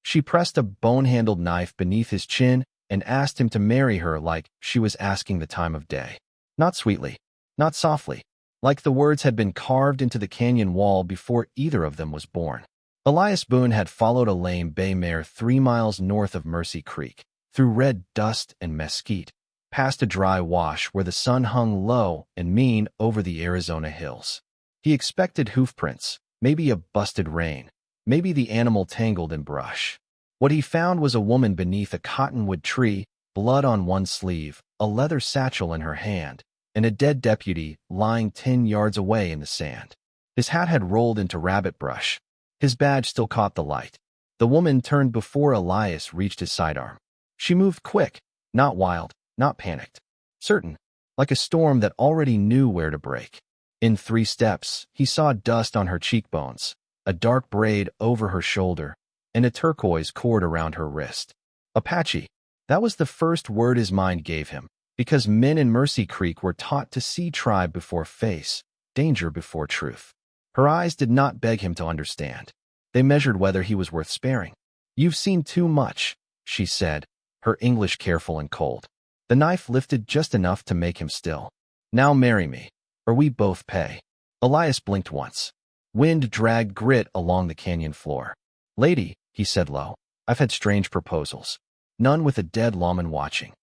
She pressed a bone-handled knife beneath his chin and asked him to marry her like she was asking the time of day. Not sweetly, not softly, like the words had been carved into the canyon wall before either of them was born. Elias Boone had followed a lame bay mare 3 miles north of Mercy Creek, through red dust and mesquite, past a dry wash where the sun hung low and mean over the Arizona hills. He expected hoofprints, maybe a busted rein, maybe the animal tangled in brush. What he found was a woman beneath a cottonwood tree, blood on one sleeve, a leather satchel in her hand, and a dead deputy lying 10 yards away in the sand. His hat had rolled into rabbit brush. His badge still caught the light. The woman turned before Elias reached his sidearm. She moved quick, not wild, not panicked. Certain, like a storm that already knew where to break. In 3 steps, he saw dust on her cheekbones, a dark braid over her shoulder, and a turquoise cord around her wrist. Apache. That was the first word his mind gave him, because men in Mercy Creek were taught to see tribe before face, danger before truth. Her eyes did not beg him to understand. They measured whether he was worth sparing. "You've seen too much," she said, her English careful and cold. The knife lifted just enough to make him still. "Now marry me, or we both pay." Elias blinked once. Wind dragged grit along the canyon floor. "Lady," he said low, "I've had strange proposals. None with a dead lawman watching."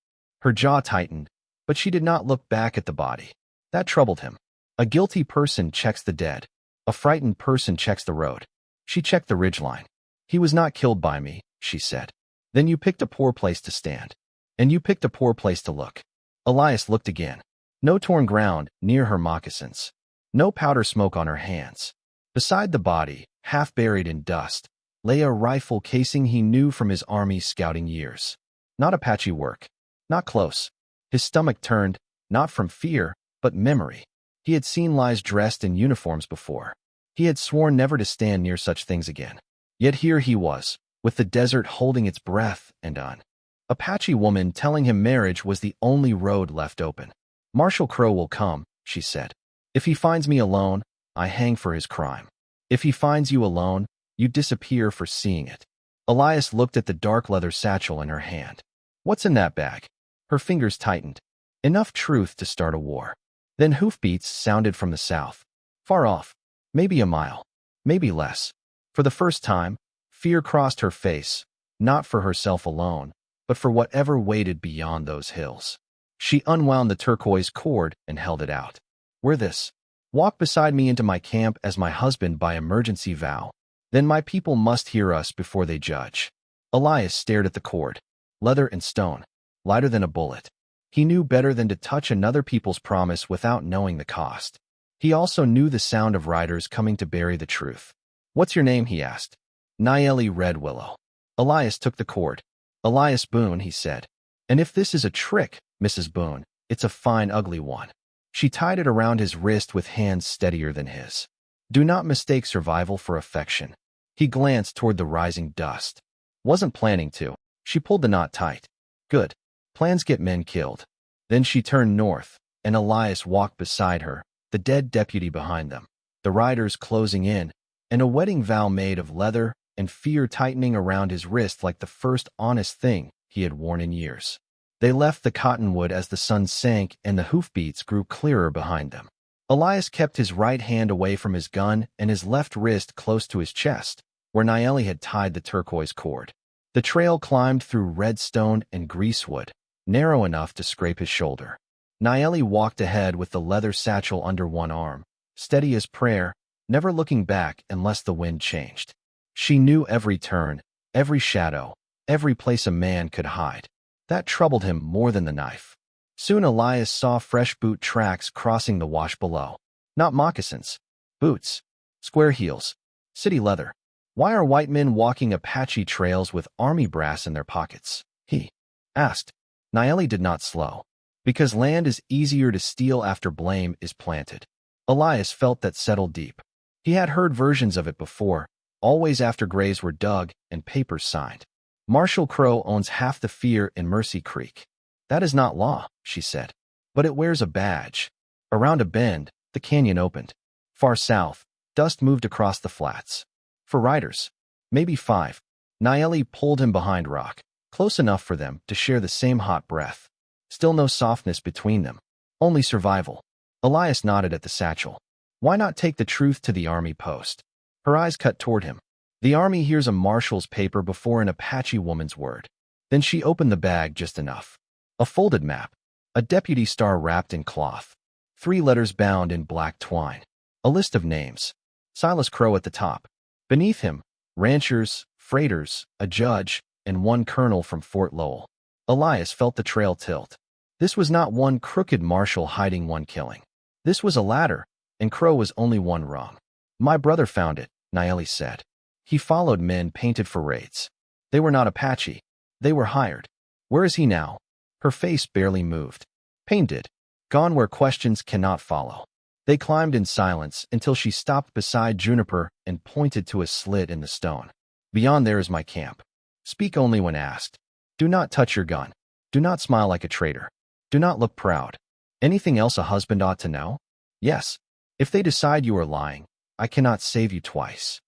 Her jaw tightened, but she did not look back at the body. That troubled him. A guilty person checks the dead. A frightened person checks the road. She checked the ridgeline. "He was not killed by me," she said. "Then you picked a poor place to stand. And you picked a poor place to look." Elias looked again. No torn ground near her moccasins. No powder smoke on her hands. Beside the body, half buried in dust, lay a rifle casing he knew from his army scouting years. Not Apache work. Not close. His stomach turned, not from fear, but memory. He had seen lies dressed in uniforms before. He had sworn never to stand near such things again. Yet here he was, with the desert holding its breath and an Apache woman telling him marriage was the only road left open. "Marshall Crow will come," she said. "If he finds me alone, I hang for his crime. If he finds you alone, you disappear for seeing it." Elias looked at the dark leather satchel in her hand. "What's in that bag?" Her fingers tightened. Enough truth to start a war. Then hoofbeats sounded from the south. Far off. Maybe a mile. Maybe less. For the first time, fear crossed her face, not for herself alone, but for whatever waited beyond those hills. She unwound the turquoise cord and held it out. "Wear this. Walk beside me into my camp as my husband by emergency vow. Then my people must hear us before they judge." Elias stared at the cord. Leather and stone. Lighter than a bullet. He knew better than to touch another people's promise without knowing the cost. He also knew the sound of riders coming to bury the truth. "What's your name?" he asked. "Niyeli Red Willow." Elias took the cord. "Elias Boone," he said. "And if this is a trick, Mrs. Boone, it's a fine ugly one." She tied it around his wrist with hands steadier than his. "Do not mistake survival for affection." He glanced toward the rising dust. "Wasn't planning to." She pulled the knot tight. "Good. Plans get men killed." Then she turned north, and Elias walked beside her, the dead deputy behind them, the riders closing in, and a wedding vow made of leather and fear tightening around his wrist like the first honest thing he had worn in years. They left the cottonwood as the sun sank and the hoofbeats grew clearer behind them. Elias kept his right hand away from his gun and his left wrist close to his chest, where Niyeli had tied the turquoise cord. The trail climbed through redstone and greasewood, narrow enough to scrape his shoulder. Niyeli walked ahead with the leather satchel under one arm, steady as prayer, never looking back unless the wind changed. She knew every turn, every shadow, every place a man could hide. That troubled him more than the knife. Soon Elias saw fresh boot tracks crossing the wash below. Not moccasins. Boots. Square heels. City leather. Why are white men walking Apache trails with army brass in their pockets? He asked. Niyeli did not slow. Because land is easier to steal after blame is planted. Elias felt that settle deep. He had heard versions of it before, always after graves were dug and papers signed. Marshall Crow owns half the fear in Mercy Creek. That is not law, she said. But it wears a badge. Around a bend, the canyon opened. Far south, dust moved across the flats. For riders. Maybe 5. Niyeli pulled him behind rock, close enough for them to share the same hot breath. Still no softness between them, only survival. Elias nodded at the satchel. Why not take the truth to the army post? Her eyes cut toward him. The army hears a marshal's paper before an Apache woman's word. Then she opened the bag just enough. A folded map. A deputy star wrapped in cloth. 3 letters bound in black twine. A list of names. Silas Crow at the top. Beneath him, ranchers, freighters, a judge, and 1 colonel from Fort Lowell. Elias felt the trail tilt. This was not one crooked marshal hiding 1 killing. This was a ladder, and Crow was only 1 wrong. My brother found it, Niyeli said. He followed men painted for raids. They were not Apache. They were hired. Where is he now? Her face barely moved. Pain did. Gone where questions cannot follow. They climbed in silence until she stopped beside Juniper and pointed to a slit in the stone. Beyond there is my camp. Speak only when asked. Do not touch your gun. Do not smile like a traitor. Do not look proud. Anything else a husband ought to know? Yes. If they decide you are lying, I cannot save you twice.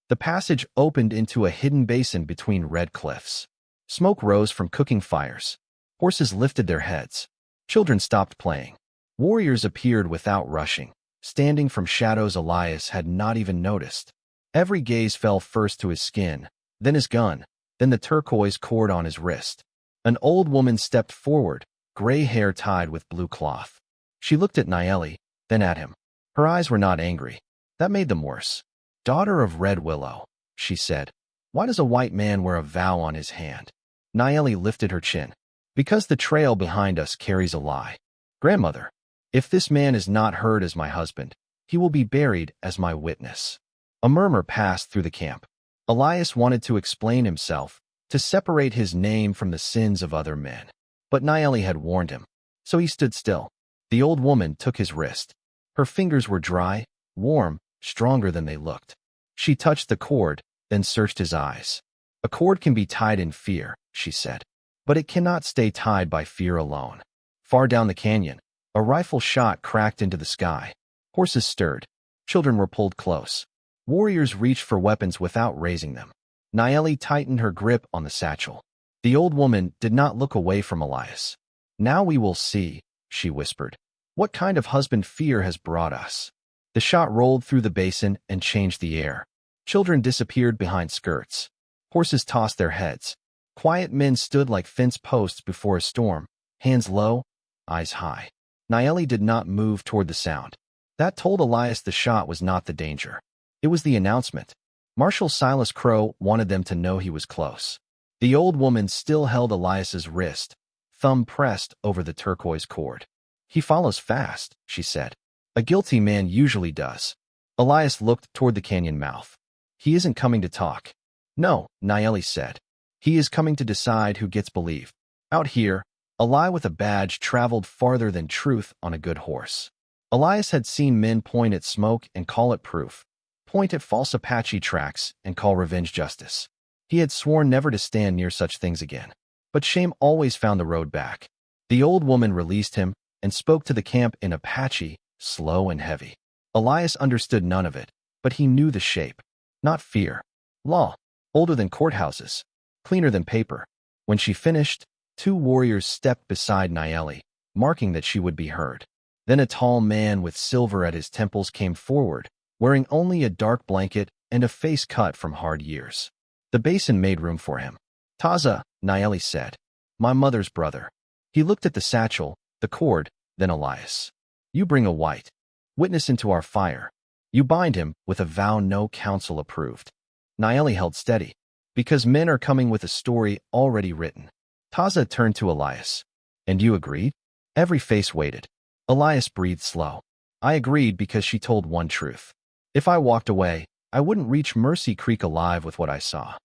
The passage opened into a hidden basin between red cliffs. Smoke rose from cooking fires. Horses lifted their heads. Children stopped playing. Warriors appeared without rushing, standing from shadows Elias had not even noticed. Every gaze fell first to his skin, then his gun, then the turquoise cord on his wrist. An old woman stepped forward, gray hair tied with blue cloth. She looked at Niyeli, then at him. Her eyes were not angry. That made them worse. Daughter of Red Willow, she said. Why does a white man wear a vow on his hand? Niyeli lifted her chin. Because the trail behind us carries a lie. Grandmother, if this man is not heard as my husband, he will be buried as my witness. A murmur passed through the camp. Elias wanted to explain himself, to separate his name from the sins of other men. But Niyeli had warned him, so he stood still. The old woman took his wrist. Her fingers were dry, warm, stronger than they looked. She touched the cord, then searched his eyes. A cord can be tied in fear, she said. But it cannot stay tied by fear alone. Far down the canyon, a rifle shot cracked into the sky. Horses stirred. Children were pulled close. Warriors reached for weapons without raising them. Niyeli tightened her grip on the satchel. The old woman did not look away from Elias. Now we will see, she whispered. What kind of husband fear has brought us? The shot rolled through the basin and changed the air. Children disappeared behind skirts. Horses tossed their heads. Quiet men stood like fence posts before a storm, hands low, eyes high. Niyeli did not move toward the sound. That told Elias the shot was not the danger. It was the announcement. Marshall Silas Crow wanted them to know he was close. The old woman still held Elias's wrist, thumb pressed over the turquoise cord. He follows fast, she said. A guilty man usually does. Elias looked toward the canyon mouth. He isn't coming to talk. No, Niyeli said. He is coming to decide who gets believed. Out here, a lie with a badge traveled farther than truth on a good horse. Elias had seen men point at smoke and call it proof, point at false Apache tracks and call revenge justice. He had sworn never to stand near such things again. But shame always found the road back. The old woman released him and spoke to the camp in Apache, slow and heavy. Elias understood none of it, but he knew the shape. Not fear. Law. Older than courthouses. Cleaner than paper. When she finished, 2 warriors stepped beside Niyeli, marking that she would be heard. Then a tall man with silver at his temples came forward, wearing only a dark blanket and a face cut from hard years. The basin made room for him. Taza, Niyeli said. My mother's brother. He looked at the satchel, the cord, then Elias. You bring a white witness into our fire. You bind him with a vow no council approved. Niyeli held steady. Because men are coming with a story already written. Taza turned to Elias. And you agreed? Every face waited. Elias breathed slow. I agreed because she told one truth. If I walked away, I wouldn't reach Mercy Creek alive with what I saw.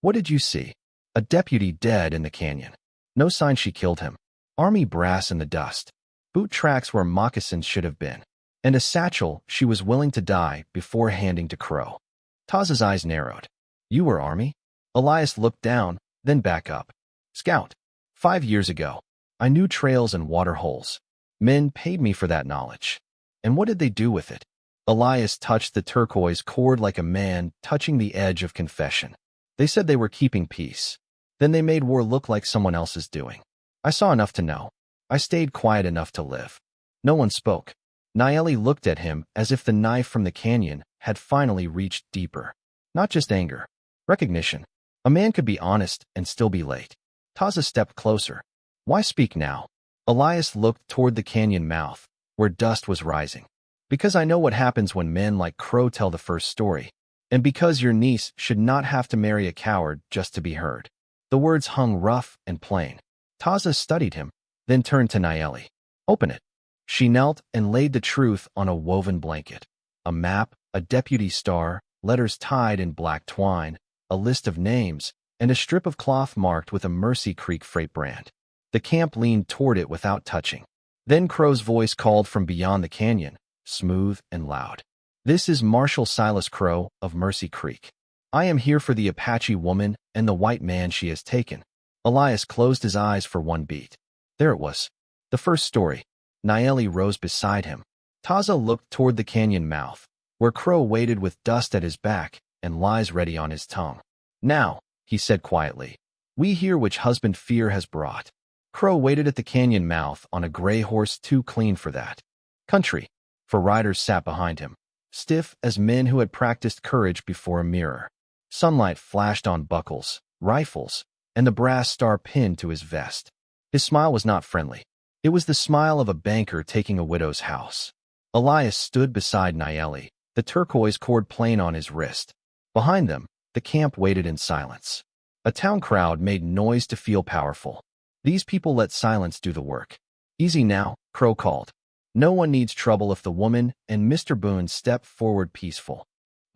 What did you see? A deputy dead in the canyon. No sign she killed him. Army brass in the dust. Boot tracks where moccasins should have been. And a satchel she was willing to die before handing to Crow. Taza's eyes narrowed. You were Army? Elias looked down, then back up. Scout. 5 years ago. I knew trails and water holes. Men paid me for that knowledge. And what did they do with it? Elias touched the turquoise cord like a man touching the edge of confession. They said they were keeping peace. Then they made war look like someone else's doing. I saw enough to know. I stayed quiet enough to live. No one spoke. Niyeli looked at him as if the knife from the canyon had finally reached deeper. Not just anger. Recognition. A man could be honest and still be late. Taza stepped closer. Why speak now? Elias looked toward the canyon mouth, where dust was rising. Because I know what happens when men like Crow tell the first story. And because your niece should not have to marry a coward just to be heard. The words hung rough and plain. Taza studied him, then turned to Niyeli. Open it. She knelt and laid the truth on a woven blanket. A map, a deputy star, letters tied in black twine, a list of names, and a strip of cloth marked with a Mercy Creek freight brand. The camp leaned toward it without touching. Then Crow's voice called from beyond the canyon, smooth and loud. This is Marshall Silas Crow of Mercy Creek. I am here for the Apache woman and the white man she has taken. Elias closed his eyes for one beat. There it was. The first story. Niyeli rose beside him. Taza looked toward the canyon mouth, where Crow waited with dust at his back and lies ready on his tongue. Now, he said quietly, we hear which husband fear has brought. Crow waited at the canyon mouth on a gray horse too clean for that country, for riders sat behind him, stiff as men who had practiced courage before a mirror. Sunlight flashed on buckles, rifles, and the brass star pinned to his vest. His smile was not friendly. It was the smile of a banker taking a widow's house. Elias stood beside Niyeli, the turquoise cord plain on his wrist. Behind them, the camp waited in silence. A town crowd made noise to feel powerful. These people let silence do the work. Easy now, Crow called. No one needs trouble if the woman and Mr. Boone step forward peaceful.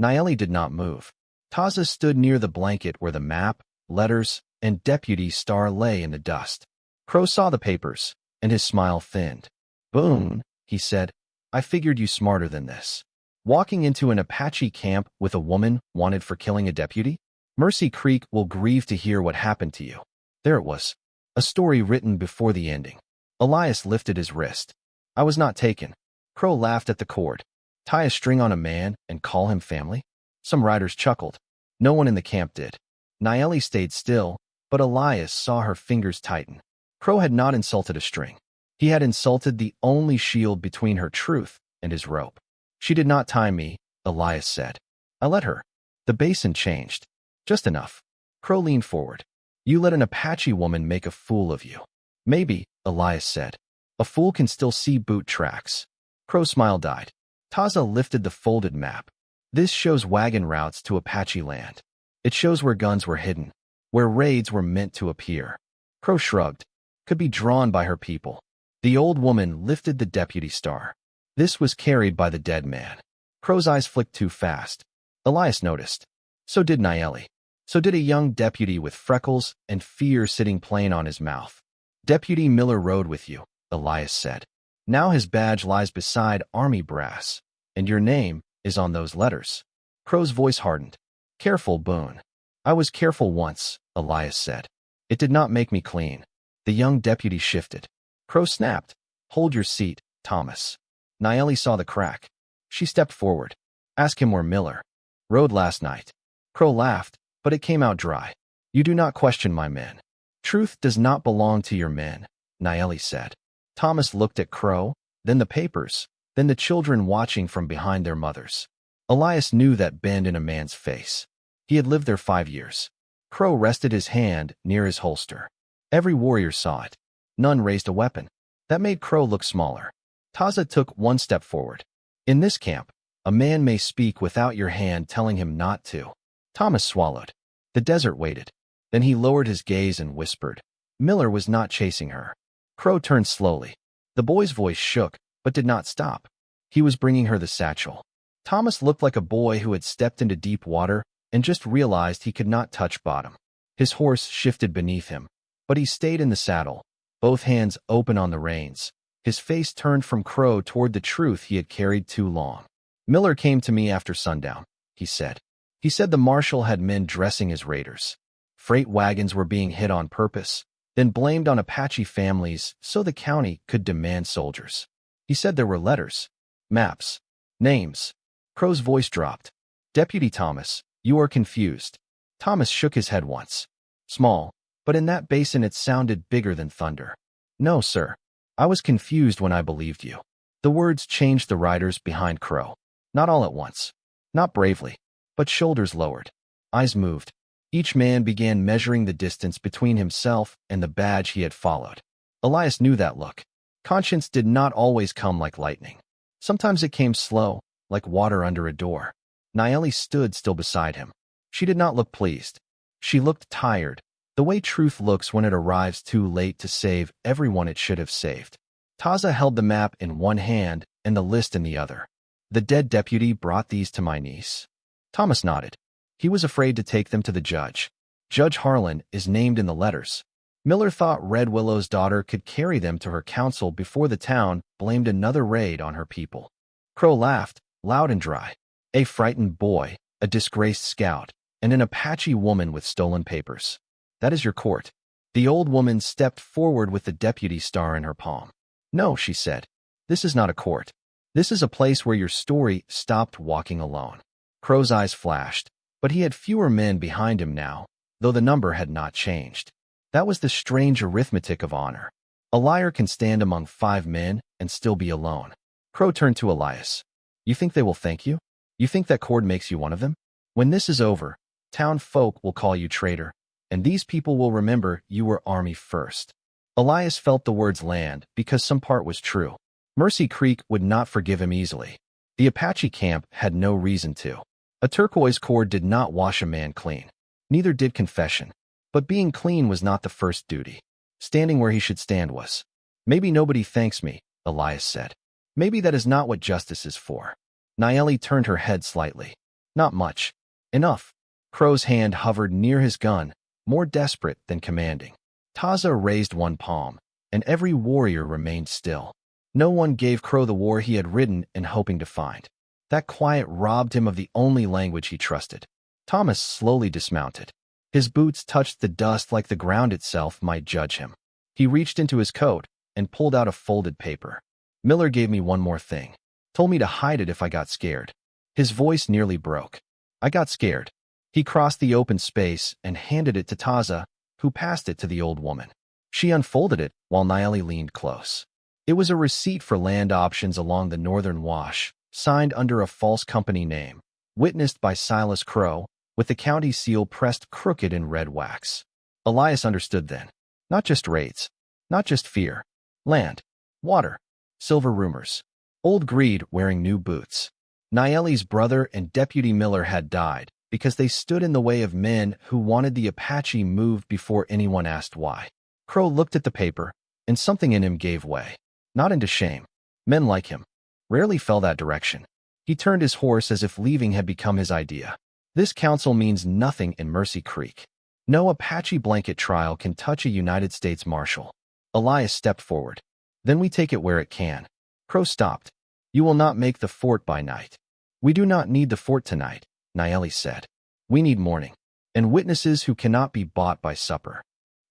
Niyeli did not move. Taza stood near the blanket where the map, letters, and deputy star lay in the dust. Crow saw the papers, and his smile thinned. Boone, he said, I figured you smarter than this. Walking into an Apache camp with a woman wanted for killing a deputy? Mercy Creek will grieve to hear what happened to you. There it was. A story written before the ending. Elias lifted his wrist. I was not taken. Crow laughed at the cord. Tie a string on a man and call him family? Some riders chuckled. No one in the camp did. Niyeli stayed still, but Elias saw her fingers tighten. Crow had not insulted a string. He had insulted the only shield between her truth and his rope. She did not tie me, Elias said. I let her. The basin changed. Just enough. Crow leaned forward. You let an Apache woman make a fool of you. Maybe, Elias said. A fool can still see boot tracks. Crow's smile died. Taza lifted the folded map. This shows wagon routes to Apache land. It shows where guns were hidden, where raids were meant to appear. Crow shrugged. Could be drawn by her people. The old woman lifted the deputy star. This was carried by the dead man. Crow's eyes flicked too fast. Elias noticed. So did Niyeli. So did a young deputy with freckles and fear sitting plain on his mouth. Deputy Miller rode with you, Elias said. Now his badge lies beside army brass, and your name is on those letters. Crow's voice hardened. Careful, Boone. I was careful once, Elias said. It did not make me clean. The young deputy shifted. Crow snapped. Hold your seat, Thomas. Niyeli saw the crack. She stepped forward. Ask him where Miller rode last night. Crow laughed, but it came out dry. You do not question my men. Truth does not belong to your men, Niyeli said. Thomas looked at Crow, then the papers, then the children watching from behind their mothers. Elias knew that bend in a man's face. He had lived there 5 years. Crow rested his hand near his holster. Every warrior saw it. None raised a weapon. That made Crow look smaller. Taza took one step forward. In this camp, a man may speak without your hand telling him not to. Thomas swallowed. The desert waited. Then he lowered his gaze and whispered. Miller was not chasing her. Crow turned slowly. The boy's voice shook, but did not stop. He was bringing her the satchel. Thomas looked like a boy who had stepped into deep water and just realized he could not touch bottom. His horse shifted beneath him, but he stayed in the saddle, both hands open on the reins. His face turned from Crow toward the truth he had carried too long. Miller came to me after sundown, he said. He said the marshal had men dressing as raiders. Freight wagons were being hit on purpose, then blamed on Apache families so the county could demand soldiers. He said there were letters, maps, names. Crow's voice dropped. Deputy Thomas, you are confused. Thomas shook his head once. Small, but in that basin it sounded bigger than thunder. No, sir. I was confused when I believed you. The words changed the riders behind Crow. Not all at once. Not bravely, but shoulders lowered. Eyes moved. Each man began measuring the distance between himself and the badge he had followed. Elias knew that look. Conscience did not always come like lightning. Sometimes it came slow, like water under a door. Niyeli stood still beside him. She did not look pleased. She looked tired, the way truth looks when it arrives too late to save everyone it should have saved. Taza held the map in one hand and the list in the other. The dead deputy brought these to my niece. Thomas nodded. He was afraid to take them to the judge. Judge Harlan is named in the letters. Miller thought Red Willow's daughter could carry them to her council before the town blamed another raid on her people. Crow laughed, loud and dry. A frightened boy, a disgraced scout, and an Apache woman with stolen papers. That is your court. The old woman stepped forward with the deputy star in her palm. No, she said. This is not a court. This is a place where your story stopped walking alone. Crow's eyes flashed, but he had fewer men behind him now, though the number had not changed. That was the strange arithmetic of honor. A liar can stand among 5 men and still be alone. Crow turned to Elias. You think they will thank you? You think that cord makes you one of them? When this is over, town folk will call you traitor, and these people will remember you were army first. Elias felt the words land because some part was true. Mercy Creek would not forgive him easily. The Apache camp had no reason to. A turquoise cord did not wash a man clean. Neither did confession. But being clean was not the first duty. Standing where he should stand was. Maybe nobody thanks me, Elias said. Maybe that is not what justice is for. Niyeli turned her head slightly. Not much. Enough. Crow's hand hovered near his gun, more desperate than commanding. Taza raised one palm, and every warrior remained still. No one gave Crow the war he had ridden and hoping to find. That quiet robbed him of the only language he trusted. Thomas slowly dismounted. His boots touched the dust like the ground itself might judge him. He reached into his coat and pulled out a folded paper. Miller gave me one more thing. Told me to hide it if I got scared. His voice nearly broke. I got scared. He crossed the open space and handed it to Taza, who passed it to the old woman. She unfolded it while Niyeli leaned close. It was a receipt for land options along the northern wash, signed under a false company name, witnessed by Silas Crow, with the county seal pressed crooked in red wax. Elias understood then. Not just raids. Not just fear. Land. Water. Silver rumors. Old greed wearing new boots. Niyeli's brother and Deputy Miller had died because they stood in the way of men who wanted the Apache moved before anyone asked why. Crow looked at the paper, and something in him gave way. Not into shame. Men like him rarely fell that direction. He turned his horse as if leaving had become his idea. This council means nothing in Mercy Creek. No Apache blanket trial can touch a United States Marshal. Elias stepped forward. Then we take it where it can. Crow stopped. You will not make the fort by night. We do not need the fort tonight, Niyeli said. We need morning, and witnesses who cannot be bought by supper.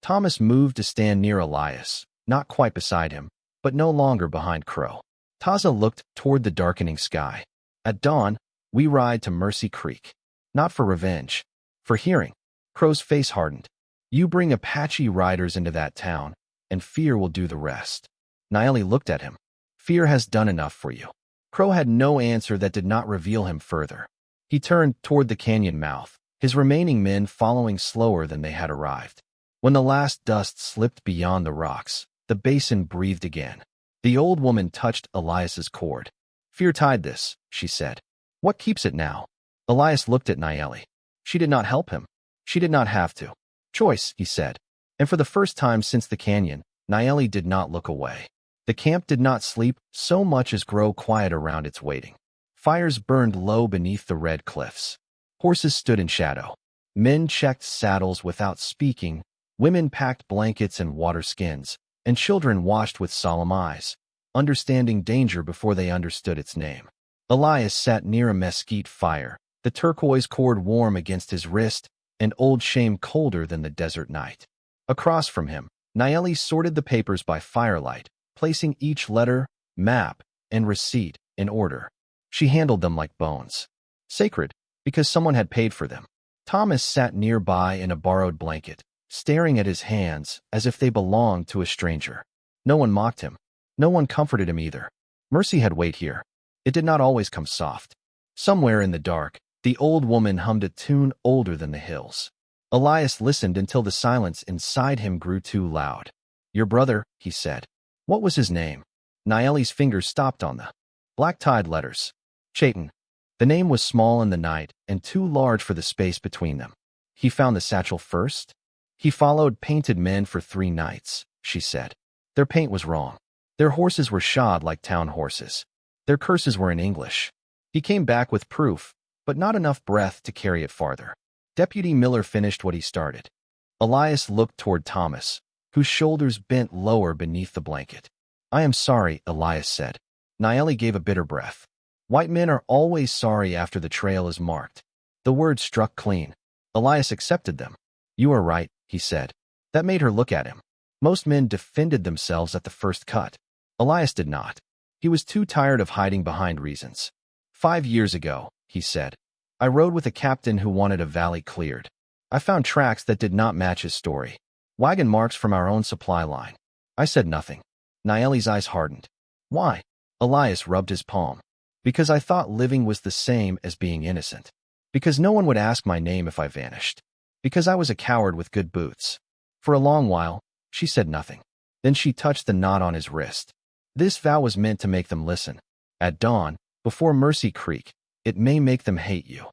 Thomas moved to stand near Elias, not quite beside him, but no longer behind Crow. Taza looked toward the darkening sky. At dawn, we ride to Mercy Creek. Not for revenge. For hearing. Crow's face hardened. You bring Apache riders into that town, and fear will do the rest. Niyeli looked at him. Fear has done enough for you. Crow had no answer that did not reveal him further. He turned toward the canyon mouth, his remaining men following slower than they had arrived. When the last dust slipped beyond the rocks, the basin breathed again. The old woman touched Elias's cord. Fear tied this, she said. What keeps it now? Elias looked at Niyeli. She did not help him. She did not have to. Choice, he said. And for the first time since the canyon, Niyeli did not look away. The camp did not sleep so much as grow quiet around its waiting. Fires burned low beneath the red cliffs. Horses stood in shadow. Men checked saddles without speaking. Women packed blankets and water skins, and children watched with solemn eyes, understanding danger before they understood its name. Elias sat near a mesquite fire, the turquoise cord warm against his wrist, and old shame colder than the desert night. Across from him, Niyeli sorted the papers by firelight, placing each letter, map, and receipt in order. She handled them like bones. Sacred, because someone had paid for them. Thomas sat nearby in a borrowed blanket, staring at his hands as if they belonged to a stranger. No one mocked him. No one comforted him either. Mercy had weight here. It did not always come soft. Somewhere in the dark, the old woman hummed a tune older than the hills. Elias listened until the silence inside him grew too loud. "Your brother," he said. "What was his name?" Niyeli's fingers stopped on the black-tied letters. Chayton. The name was small in the night and too large for the space between them. "He found the satchel first?" "He followed painted men for 3 nights, she said. "Their paint was wrong. Their horses were shod like town horses. Their curses were in English. He came back with proof, but not enough breath to carry it farther." Deputy Miller finished what he started. Elias looked toward Thomas, whose shoulders bent lower beneath the blanket. "I am sorry," Elias said. Niyeli gave a bitter breath. "White men are always sorry after the trail is marked." The words struck clean. Elias accepted them. "You are right," he said. That made her look at him. Most men defended themselves at the first cut. Elias did not. He was too tired of hiding behind reasons. "5 years ago," he said, "I rode with a captain who wanted a valley cleared. I found tracks that did not match his story. Wagon marks from our own supply line." I said nothing. Niyeli's eyes hardened. "Why?" Elias rubbed his palm. "Because I thought living was the same as being innocent. Because no one would ask my name if I vanished. Because I was a coward with good boots." For a long while, she said nothing. Then she touched the knot on his wrist. "This vow was meant to make them listen. At dawn, before Mercy Creek, it may make them hate you."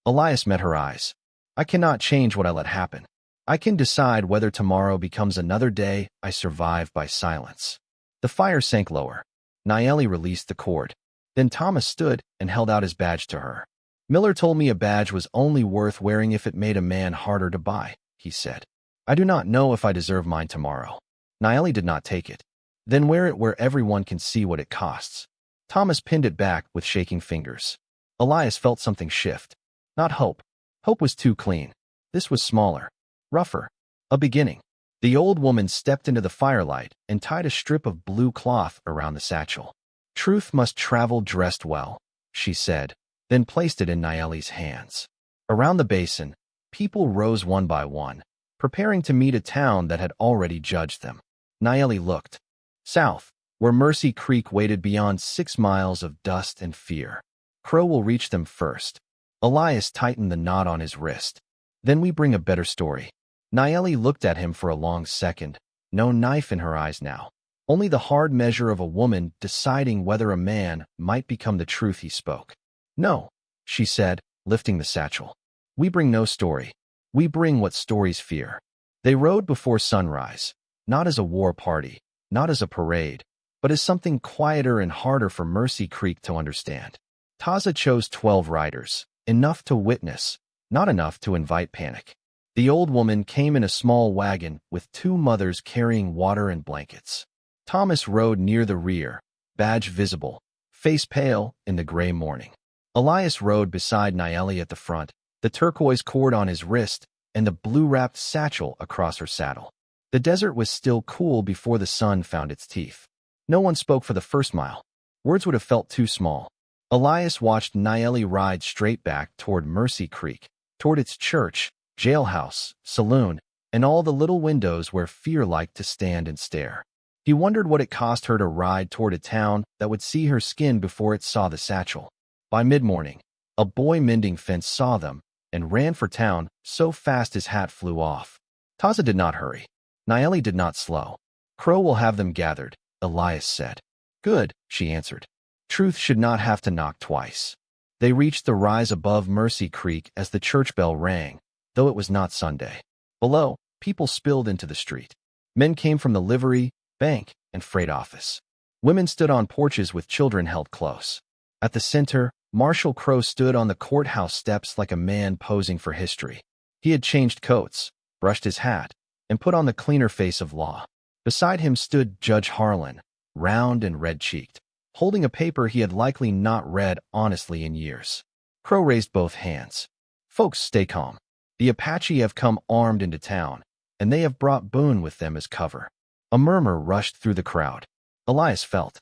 Elias met her eyes. "I cannot change what I let happen. I can decide whether tomorrow becomes another day I survive by silence." The fire sank lower. Niyeli released the cord. Then Thomas stood and held out his badge to her. "Miller told me a badge was only worth wearing if it made a man harder to buy," he said. "I do not know if I deserve mine tomorrow." Niyeli did not take it. "Then wear it where everyone can see what it costs." Thomas pinned it back with shaking fingers. Elias felt something shift. Not hope. Hope was too clean. This was smaller. Rougher. A beginning. The old woman stepped into the firelight and tied a strip of blue cloth around the satchel. "Truth must travel dressed well," she said, then placed it in Niyeli's hands. Around the basin, people rose one by one, preparing to meet a town that had already judged them. Niyeli looked. South, where Mercy Creek waited beyond 6 miles of dust and fear. "Crow will reach them first." Elias tightened the knot on his wrist. "Then we bring a better story." Niyeli looked at him for a long second, no knife in her eyes now. Only the hard measure of a woman deciding whether a man might become the truth he spoke. "No," she said, lifting the satchel. "We bring no story. We bring what stories fear." They rode before sunrise, not as a war party, not as a parade, but as something quieter and harder for Mercy Creek to understand. Taza chose 12 riders, enough to witness, not enough to invite panic. The old woman came in a small wagon with 2 mothers carrying water and blankets. Thomas rode near the rear, badge visible, face pale in the gray morning. Elias rode beside Niyeli at the front, the turquoise cord on his wrist and the blue-wrapped satchel across her saddle. The desert was still cool before the sun found its teeth. No one spoke for the first mile. Words would have felt too small. Elias watched Niyeli ride straight back toward Mercy Creek, toward its church, jailhouse, saloon, and all the little windows where fear liked to stand and stare. He wondered what it cost her to ride toward a town that would see her skin before it saw the satchel. By mid-morning, a boy mending fence saw them and ran for town so fast his hat flew off. Taza did not hurry. Niyeli did not slow. "Crow will have them gathered," Elias said. "Good," she answered. Truth should not have to knock twice. They reached the rise above Mercy Creek as the church bell rang, though it was not Sunday. Below, people spilled into the street. Men came from the livery, bank, and freight office. Women stood on porches with children held close. At the center, Marshall Crow stood on the courthouse steps like a man posing for history. He had changed coats, brushed his hat, and put on the cleaner face of law. Beside him stood Judge Harlan, round and red-cheeked, holding a paper he had likely not read honestly in years. Crow raised both hands. "Folks, stay calm. The Apache have come armed into town, and they have brought Boone with them as cover." A murmur rushed through the crowd. Elias felt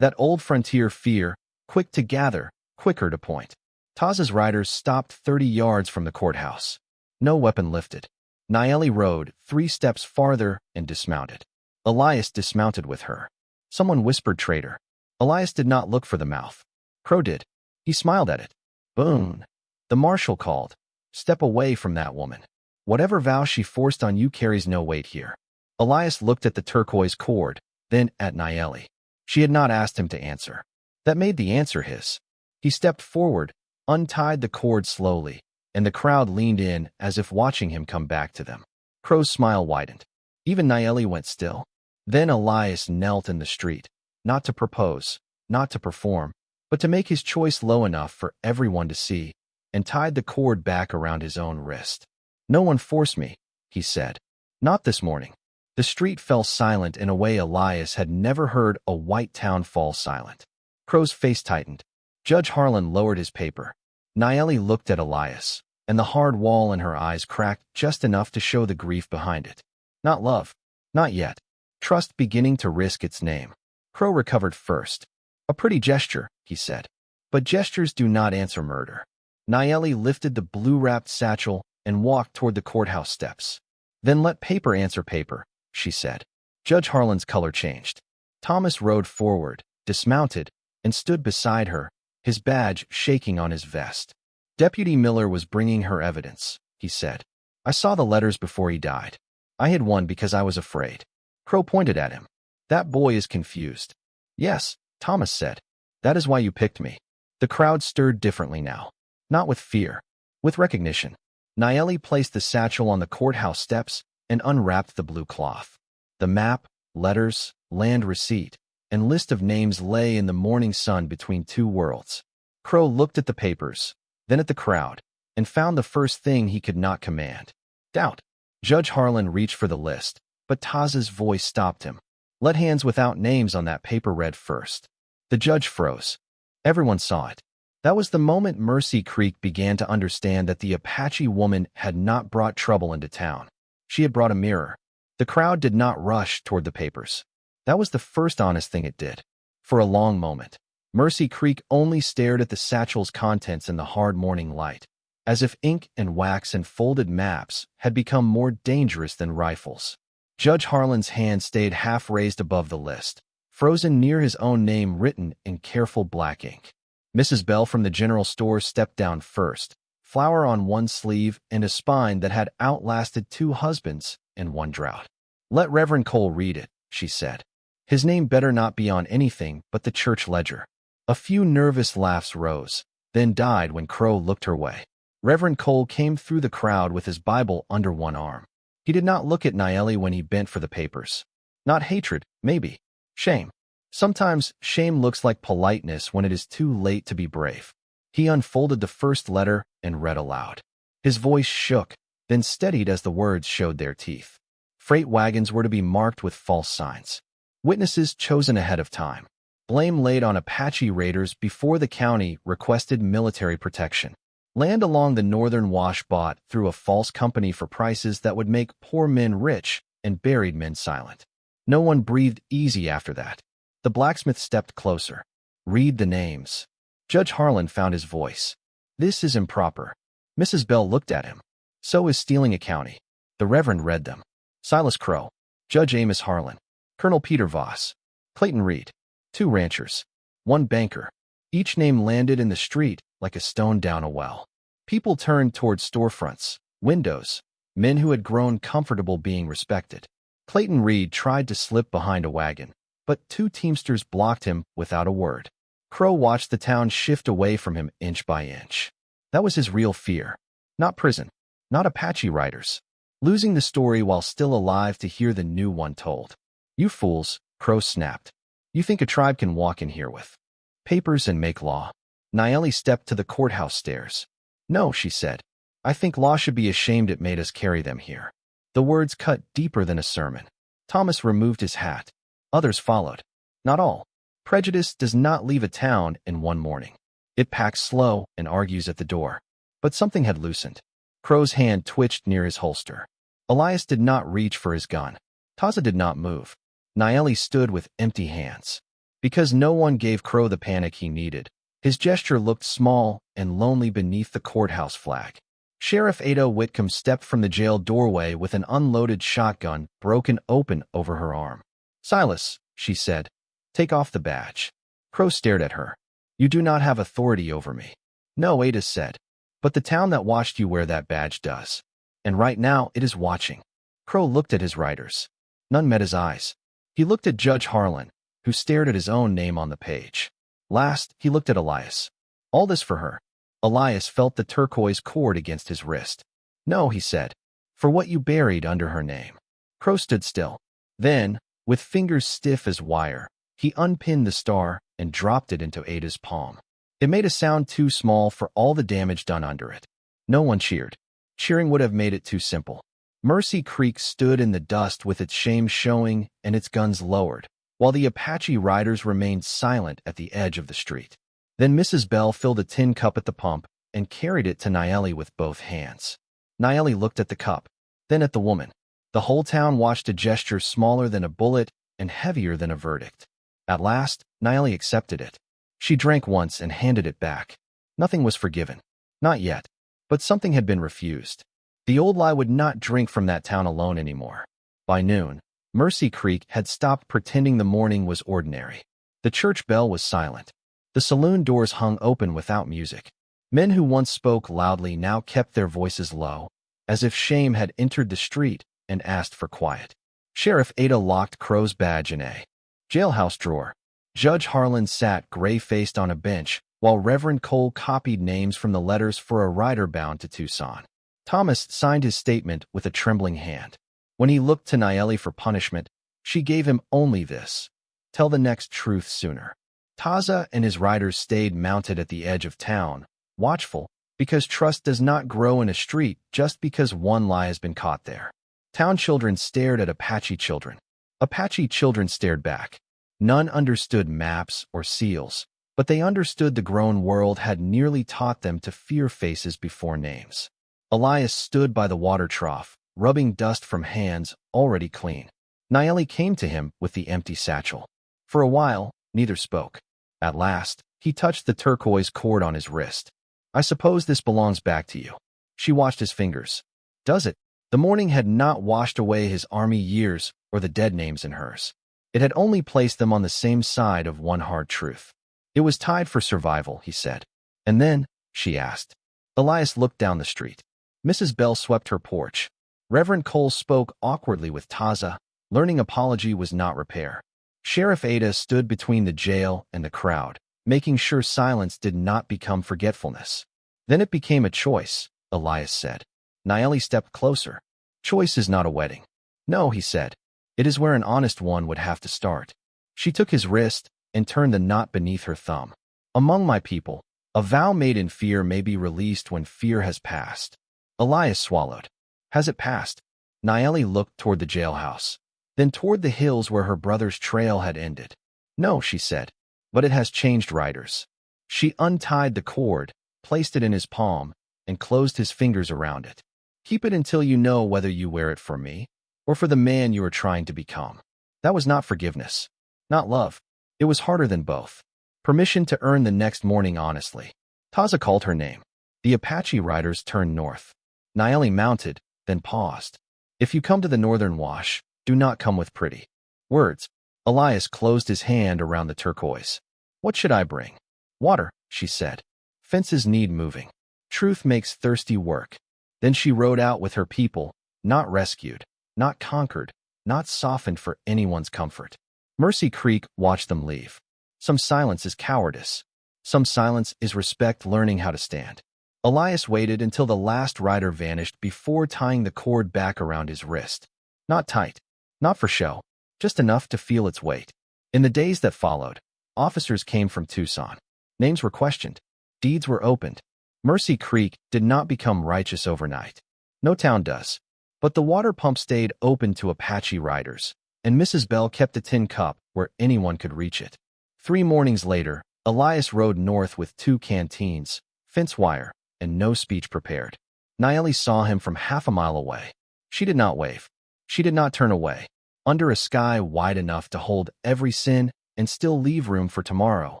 that old frontier fear, quick to gather, quicker to point. Taza's riders stopped 30 yards from the courthouse. No weapon lifted. Niyeli rode 3 steps farther and dismounted. Elias dismounted with her. Someone whispered traitor. Elias did not look for the mouth. Crow did. He smiled at it. Boone. The marshal called. Step away from that woman. Whatever vow she forced on you carries no weight here. Elias looked at the turquoise cord, then at Niyeli. She had not asked him to answer. That made the answer his. He stepped forward, untied the cord slowly, and the crowd leaned in as if watching him come back to them. Crow's smile widened. Even Niyeli went still. Then Elias knelt in the street, not to propose, not to perform, but to make his choice low enough for everyone to see, and tied the cord back around his own wrist. No one forced me, he said. Not this morning. The street fell silent in a way Elias had never heard a white town fall silent. Crow's face tightened. Judge Harlan lowered his paper. Niyeli looked at Elias, and the hard wall in her eyes cracked just enough to show the grief behind it. Not love. Not yet. Trust beginning to risk its name. Crow recovered first. A pretty gesture, he said. But gestures do not answer murder. Niyeli lifted the blue-wrapped satchel and walked toward the courthouse steps. Then let paper answer paper, she said. Judge Harlan's color changed. Thomas rode forward, dismounted, and stood beside her, his badge shaking on his vest. Deputy Miller was bringing her evidence, he said. I saw the letters before he died. I hid one because I was afraid. Crow pointed at him. That boy is confused. Yes, Thomas said. That is why you picked me. The crowd stirred differently now. Not with fear, with recognition. Niyeli placed the satchel on the courthouse steps and unwrapped the blue cloth. The map, letters, land receipt, and list of names lay in the morning sun between 2 worlds. Crow looked at the papers, then at the crowd, and found the first thing he could not command. Doubt. Judge Harlan reached for the list, but Taz's voice stopped him. Let hands without names on that paper read first. The judge froze. Everyone saw it. That was the moment Mercy Creek began to understand that the Apache woman had not brought trouble into town. She had brought a mirror. The crowd did not rush toward the papers. That was the first honest thing it did. For a long moment, Mercy Creek only stared at the satchel's contents in the hard morning light, as if ink and wax and folded maps had become more dangerous than rifles. Judge Harlan's hand stayed half raised above the list, frozen near his own name written in careful black ink. Mrs. Bell from the general store stepped down first, flower on one sleeve and a spine that had outlasted 2 husbands in one drought. Let Reverend Cole read it, she said. His name better not be on anything but the church ledger. A few nervous laughs rose, then died when Crow looked her way. Reverend Cole came through the crowd with his Bible under one arm. He did not look at Niyeli when he bent for the papers. Not hatred, maybe. Shame. Sometimes shame looks like politeness when it is too late to be brave. He unfolded the first letter and read aloud. His voice shook, then steadied as the words showed their teeth. Freight wagons were to be marked with false signs. Witnesses chosen ahead of time. Blame laid on Apache raiders before the county requested military protection. Land along the northern wash bought through a false company for prices that would make poor men rich and buried men silent. No one breathed easy after that. The blacksmith stepped closer. Read the names. Judge Harlan found his voice. This is improper. Mrs. Bell looked at him. So is stealing a county. The Reverend read them. Silas Crow. Judge Amos Harlan. Colonel Peter Voss. Clayton Reed. 2 ranchers. 1 banker. Each name landed in the street like a stone down a well. People turned toward storefronts, windows, men who had grown comfortable being respected. Clayton Reed tried to slip behind a wagon, but 2 teamsters blocked him without a word. Crow watched the town shift away from him inch by inch. That was his real fear. Not prison. Not Apache riders. Losing the story while still alive to hear the new one told. You fools, Crow snapped. You think a tribe can walk in here with papers and make law? Niyeli stepped to the courthouse stairs. No, she said. I think law should be ashamed it made us carry them here. The words cut deeper than a sermon. Thomas removed his hat. Others followed. Not all. Prejudice does not leave a town in one morning. It packs slow and argues at the door. But something had loosened. Crow's hand twitched near his holster. Elias did not reach for his gun. Taza did not move. Niyeli stood with empty hands. Because no one gave Crow the panic he needed, his gesture looked small and lonely beneath the courthouse flag. Sheriff Ada Whitcomb stepped from the jail doorway with an unloaded shotgun broken open over her arm. "Silas," she said, "take off the badge." Crow stared at her. "You do not have authority over me." "No," Ada said, "but the town that watched you wear that badge does. And right now it is watching." Crow looked at his riders. None met his eyes. He looked at Judge Harlan, who stared at his own name on the page. Last, he looked at Elias. All this for her. Elias felt the turquoise cord against his wrist. "No," he said, "for what you buried under her name." Crow stood still. Then, with fingers stiff as wire, he unpinned the star and dropped it into Ada's palm. It made a sound too small for all the damage done under it. No one cheered. Cheering would have made it too simple. Mercy Creek stood in the dust with its shame showing and its guns lowered, while the Apache riders remained silent at the edge of the street. Then Mrs. Bell filled a tin cup at the pump and carried it to Niyeli with both hands. Niyeli looked at the cup, then at the woman. The whole town watched a gesture smaller than a bullet and heavier than a verdict. At last, Niyeli accepted it. She drank once and handed it back. Nothing was forgiven. Not yet. But something had been refused. The old lie would not drink from that town alone anymore. By noon, Mercy Creek had stopped pretending the morning was ordinary. The church bell was silent. The saloon doors hung open without music. Men who once spoke loudly now kept their voices low, as if shame had entered the street and asked for quiet. Sheriff Ada locked Crow's badge in a jailhouse drawer. Judge Harlan sat gray-faced on a bench, while Reverend Cole copied names from the letters for a rider bound to Tucson. Thomas signed his statement with a trembling hand. When he looked to Niyeli for punishment, she gave him only this: tell the next truth sooner. Taza and his riders stayed mounted at the edge of town, watchful, because trust does not grow in a street just because one lie has been caught there. Town children stared at Apache children. Apache children stared back. None understood maps or seals, but they understood the grown world had nearly taught them to fear faces before names. Elias stood by the water trough, rubbing dust from hands already clean. Niyeli came to him with the empty satchel. For a while, neither spoke. At last, he touched the turquoise cord on his wrist. "I suppose this belongs back to you." She watched his fingers. "Does it?" The morning had not washed away his army years or the dead names in hers. It had only placed them on the same side of one hard truth. "It was tied for survival," he said. "And then?" she asked. Elias looked down the street. Mrs. Bell swept her porch. Reverend Cole spoke awkwardly with Taza. Learning apology was not repair. Sheriff Ada stood between the jail and the crowd, making sure silence did not become forgetfulness. "Then it became a choice," Elias said. Niyeli stepped closer. "Choice is not a wedding." "No," he said. "It is where an honest one would have to start." She took his wrist and turned the knot beneath her thumb. "Among my people, a vow made in fear may be released when fear has passed." Elias swallowed. "Has it passed?" Niyeli looked toward the jailhouse, then toward the hills where her brother's trail had ended. "No," she said, "but it has changed riders." She untied the cord, placed it in his palm, and closed his fingers around it. "Keep it until you know whether you wear it for me or for the man you are trying to become." That was not forgiveness, not love. It was harder than both. Permission to earn the next morning honestly. Taza called her name. The Apache riders turned north. Niyeli mounted, then paused. "If you come to the northern wash, do not come with pretty words." Elias closed his hand around the turquoise. "What should I bring?" "Water," she said. "Fences need moving. Truth makes thirsty work." Then she rode out with her people, not rescued, not conquered, not softened for anyone's comfort. Mercy Creek watched them leave. Some silence is cowardice. Some silence is respect learning how to stand. Elias waited until the last rider vanished before tying the cord back around his wrist. Not tight, not for show, just enough to feel its weight. In the days that followed, officers came from Tucson. Names were questioned. Deeds were opened. Mercy Creek did not become righteous overnight. No town does. But the water pump stayed open to Apache riders, and Mrs. Bell kept a tin cup where anyone could reach it. 3 mornings later, Elias rode north with 2 canteens, fence wire, and no speech prepared. Niyeli saw him from half a mile away. She did not wave. She did not turn away. Under a sky wide enough to hold every sin and still leave room for tomorrow,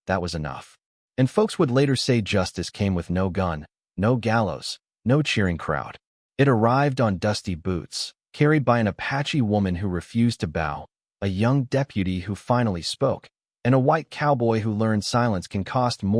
that was enough. And folks would later say justice came with no gun, no gallows, No cheering crowd. It arrived on dusty boots, carried by an Apache woman who refused to bow, a young deputy who finally spoke, and a white cowboy who learned silence can cost more